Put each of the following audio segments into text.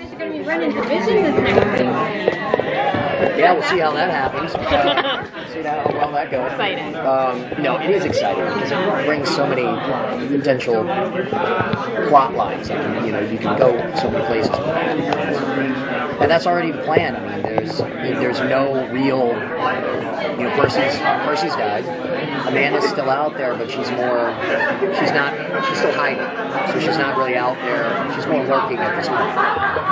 You're going to be running division this next season. Yeah, we'll see how that happens. See how well that goes. Exciting. No, it is exciting because it brings so many potential plot lines. I mean, you can go so many places. And that's already the plan. I mean, there's no real, Percy's died. Amanda's still out there, but she's still hiding. So she's not really out there. She's more lurking at this point.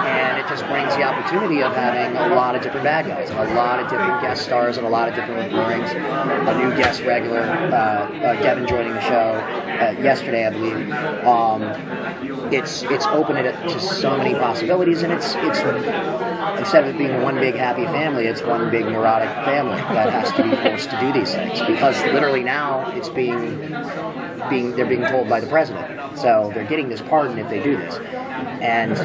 And it just brings the opportunity of having a lot of different bad guys, a lot of different guest stars, and a lot of different recurrings. A new guest regular, Devin joining the show yesterday, I believe. It's opened it to so many possibilities, and it's instead of it being one big happy family, it's one big neurotic family that has to be forced to do these things because literally now it's they're being told by the president, so they're getting this pardon if they do this, and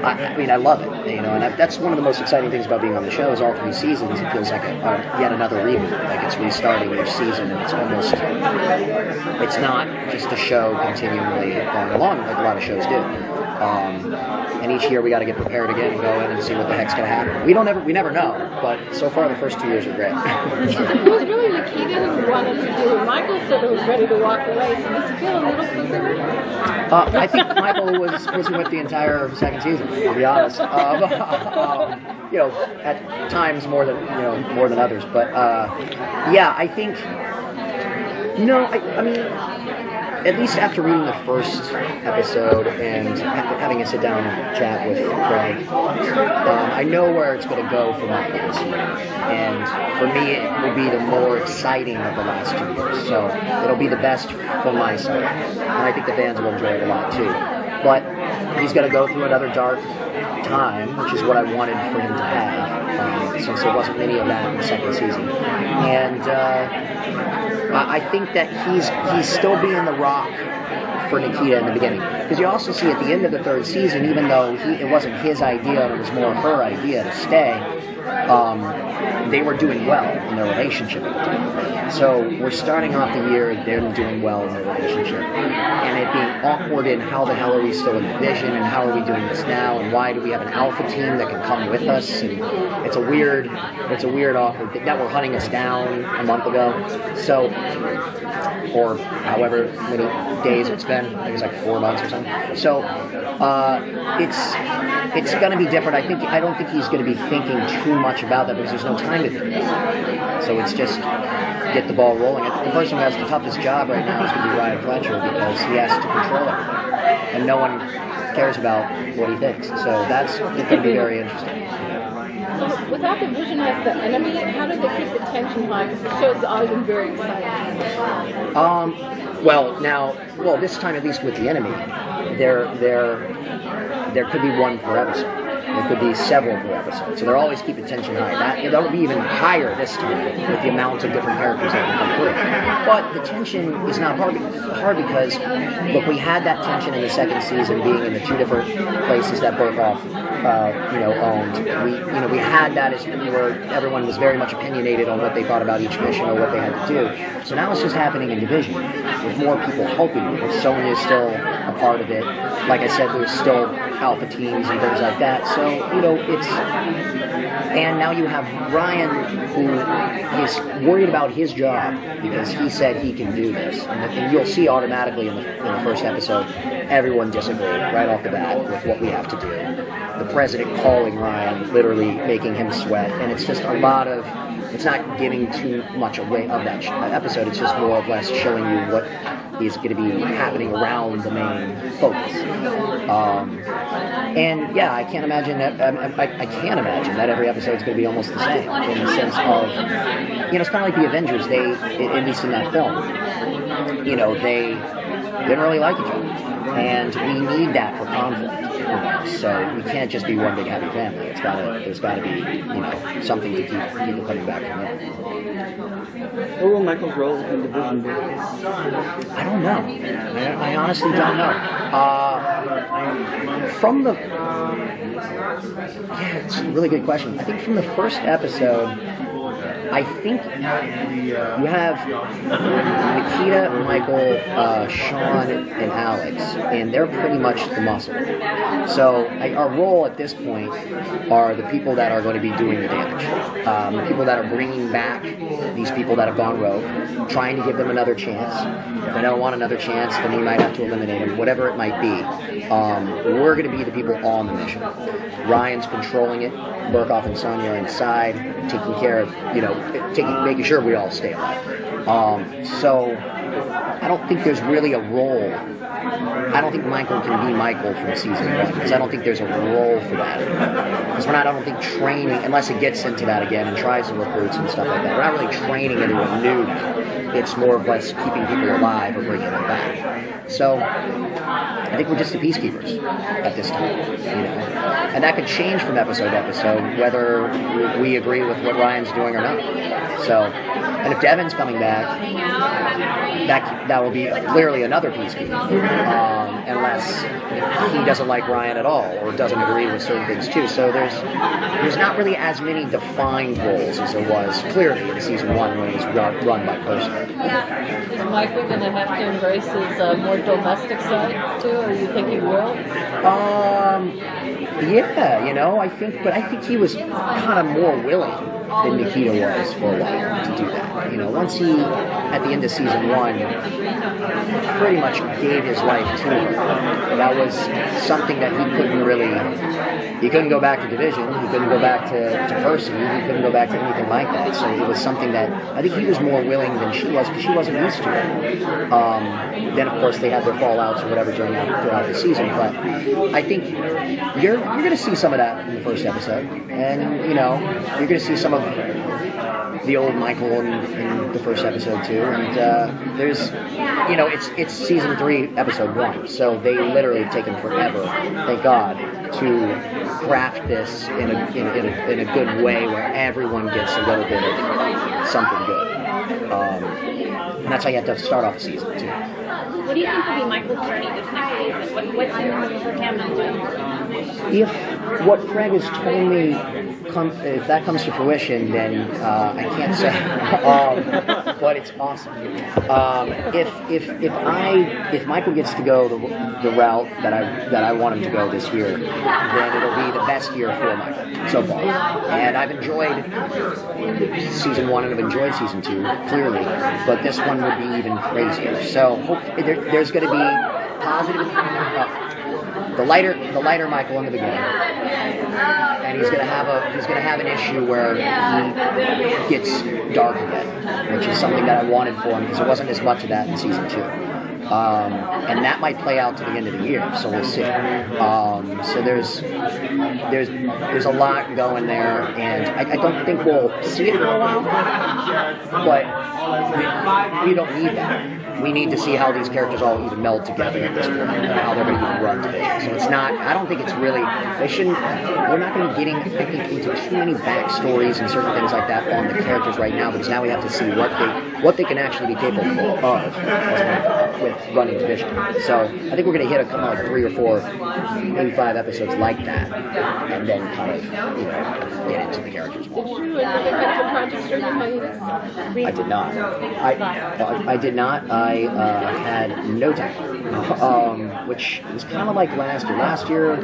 I mean, I love it, and that's one of the most exciting things about being on the show is all 3 seasons. It feels like yet another reboot, like it's restarting each season, and it's not just a show continually going along like a lot of shows do. And each year we got to get prepared again and go in and see what the heck's going to happen. We never know, but so far the first 2 years are great. It was really Nikita who wanted to do it. Michael said he was ready to walk away, so does he feel a little concerned? I think Michael was pushing with the entire second season, to be honest. At times more than others, but yeah, I think I mean, at least after reading the first episode and having a sit-down chat with Craig, I know where it's going to go for Michael this year. And for me, it will be the more exciting of the last 2 years. So it'll be the best from my side. And I think the fans will enjoy it a lot, too. But he's going to go through another dark time, which is what I wanted for him to have, since there wasn't many of that in the second season. And I think that he's still being the rock for Nikita in the beginning. Because you also see at the end of the third season, even though it wasn't his idea, it was more her idea to stay, they were doing well in their relationship. So we're starting off the year, they're doing well in their relationship. And it being awkward in how the hell are we still in division, and how are we doing this now, and why do we have an alpha team that can come with us? And it's a weird awkward that were hunting us down a month ago. So, or however many days it's been, I think it's like 4 months or something. So it's going to be different. I don't think he's going to be thinking too much about that because there's no time to think. So it's just get the ball rolling. The person who has the toughest job right now is going to be Ryan Fletcher because he has to control everything, and no one cares about what he thinks. So that's going to be very interesting. So without the vision as the enemy, how did they keep the tension high? Because the show's always been very exciting. Well, this time at least with the enemy, there could be one per episode. There could be several per episode. So they're always keeping tension high. That'll be even higher this time with the amount of different characters that can come through. But the tension is not hard because, look, we had that tension in the second season being in the 2 different places that Burkhoff, owned. We had that as everyone was very much opinionated on what they thought about each mission or what they had to do. So now it's just happening in division with more people helping. Sonya is still a part of it. Like I said, there's still alpha teams and things like that. So, and now you have Ryan, who is worried about his job because he said he can do this. And you'll see automatically in the first episode, everyone disagreed right off the bat with what we have to do. The president calling Ryan, literally making him sweat. And it's just a lot of, it's not giving too much away of that episode. It's just more or less showing you what is going to be happening around the main focus. And yeah, I can't imagine that. I can't imagine that every episode is going to be almost the same in the sense of, it's kind of like the Avengers. They, at least in that film, they didn't really like each other, and we need that for conflict. So we can't just be one big happy family. There's got to be something to keep people coming back from there. What will Michael's role in Division be? I don't know. I honestly don't know. It's a really good question. I think from the first episode, I think you have Nikita, Michael, Sean, and Alex, and they're pretty much the muscle. So our role at this point are the people that are going to be doing the damage. The people that are bringing back these people that have gone rogue, trying to give them another chance. If they don't want another chance, then we might have to eliminate them, whatever it might be. We're going to be the people on the mission. Ryan's controlling it. Burkhoff and Sonia are inside, taking care of, making sure we all stay alive. So I don't think there's really a role. I don't think Michael can be Michael from season 1, because I don't think there's a role for that. Because we're not, I don't think, training, unless it gets into that again and tries to recruits and stuff like that. We're not really training anyone new now. It's more of us keeping people alive or bringing them back. So I think we're just the peacekeepers at this time, And that could change from episode to episode, whether we agree with what Ryan's doing or not. So, and if Devin's coming back, that will be clearly another peacekeeper, unless he doesn't like Ryan at all or doesn't agree with certain things too. So there's not really as many defined roles as there was clearly in season 1 when it was run by person. Is Michael going to have to embrace his more domestic side too, or do you think he will? Yeah, I think he was kind of more willing than Nikita was for a while to do that. Once he, at the end of season 1, pretty much gave his life to her. That was something that he couldn't go back to Division, he couldn't go back to Percy, he couldn't go back to anything like that. So it was something that I think he was more willing than she was, because she wasn't used to it. Then, of course, they had their fallouts or whatever throughout the season, but I think you're going to see some of that in the first episode, and you're going to see some of the old Michael in the first episode too, and there's, it's season 3, episode 1, so they literally have taken forever, thank God, to craft this in a good way where everyone gets a little bit of something good, and that's how you have to start off the season too. What do you think will be Michael's journey this next season? What's in for him? If what Craig has told me, if that comes to fruition, then I can't say, but it's awesome. If Michael gets to go the route that I want him to go this year, then it'll be the best year for Michael so far. And I've enjoyed season 1 and I've enjoyed season 2 clearly, but this one would be even crazier. So there's going to be positive. The lighter Michael in the beginning, and he's going to have an issue where he gets dark again, which is something that I wanted for him because there wasn't as much of that in season 2, and that might play out to the end of the year, so we'll see. So there's a lot going there, and I don't think we'll see it for a while, but we don't need that. We need to see how these characters all even meld together at this point, and how they're going to even run Division. So it's not, I don't think it's really, we're not going to be getting, I think, into too many backstories and certain things like that on the characters right now, because now we have to see what they can actually be capable of with running Division. So I think we're going to hit a couple, like 3 or 4, maybe 5 episodes like that, and then kind of, get into the characters more. Did you register the hiatus? I did not. I did not. I had no time, which was kind of like last year. Last year,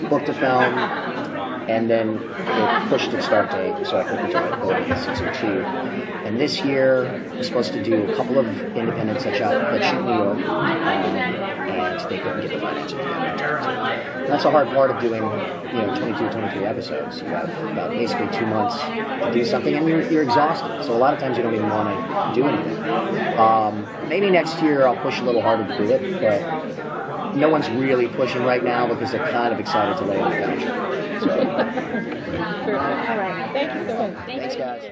booked a film, and then it pushed its start date, so I couldn't do it going into season 2. And this year, I was supposed to do a couple of independents that shoot in New York, and they couldn't get the financing together. That's the hard part of doing, 23 episodes. You have about basically 2 months to do something, and you're exhausted. So a lot of times you don't even want to do anything. Maybe next year I'll push a little harder to do it, but no one's really pushing right now because they're kind of excited to lay on the couch. So. All right. Thank you so much. Thanks, guys.